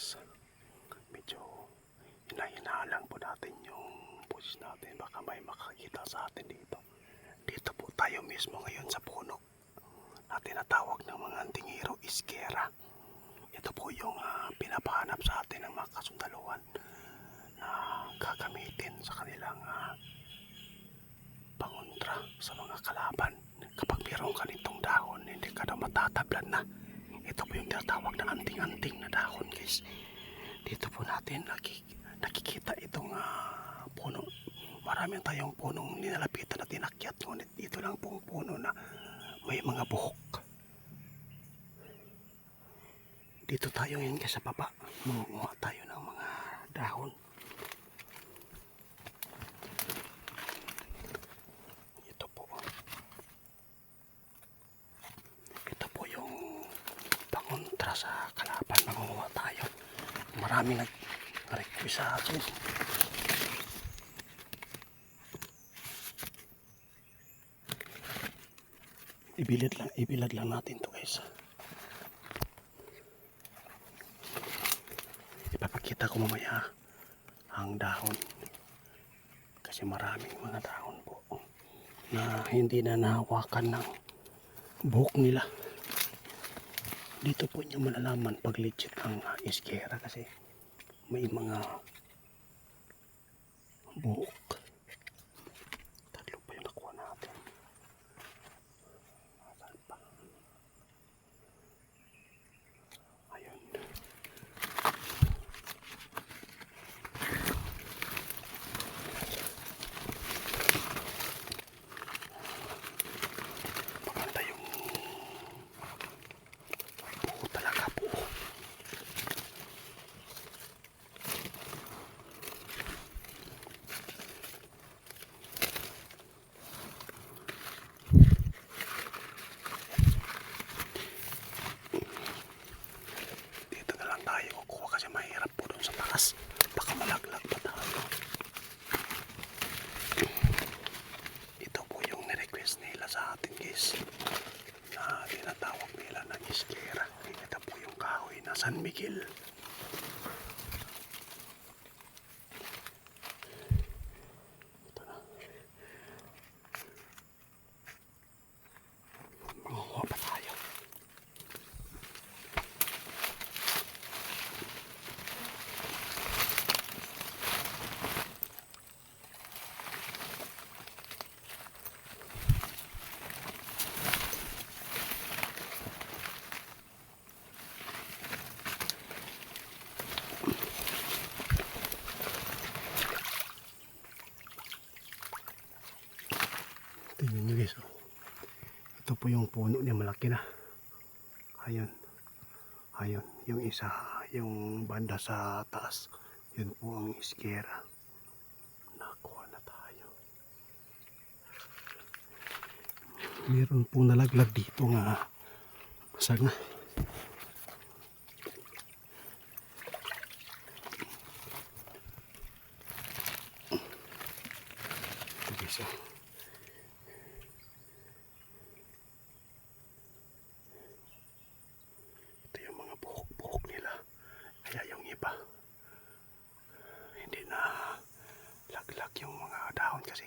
guys. Medyo hinahinaan po natin yung pusis natin. Baka may makakita sa atin dito. Dito po tayo mismo ngayon sa puno na tinatawag ng mga antingero iskera. Ito po yung pinapahanap sa atin ng mga kasundaluhan na gagamitin sa kanilang pangontra sa mga kalaban. Kapag mayroong ganitong dahon, hindi ka na matatablan na. Ito po yung tinatawag na anting-anting na dahon guys. Dito po natin nakikita itong puno. Marami tayong punong ninalapitan at tinakyat. Ngunit dito lang pong puno na may mga buhok. Dito tayo ngayon guys sa baba. Mangunguha tayo ng mga dahon. Ito po. Ito po yung pangontra sa kalaban. Mangunguha tayo. Marami nag-request sa akin. Ibilad lang natin to guys. Ipapakita ko mamaya ang dahon. Kasi maraming mga dahon po na hindi na nahawakan ng buhok nila. Dito po niya malalaman pag legit ang iskera kasi may mga buhok. Tatlo pa yung nakuha natin. Saan pa? Ayun. Maganda yung buo talaga po. Dito na lang tayo kukuha kasi mahirap po doon sa taas. Baka malaglag pa tayo. Ito po yung nirequest nila sa atin guys. Na tinatawag nila na iskera. Ito po yung kahoy na San Miguel. Ito na. Manguha pa tayo. Tingnan nyo guys. Ito po yung puno niya, malaki na. Ayun. Ayun. Yung isa, yung banda sa taas. Yun po ang iskera. Nakuha na tayo. Meron po nalaglag dito nga sanga. Ito guys. Ito yung mga buhok-buhok nila. Kaya yung iba hindi na laglag yung mga dahon kasi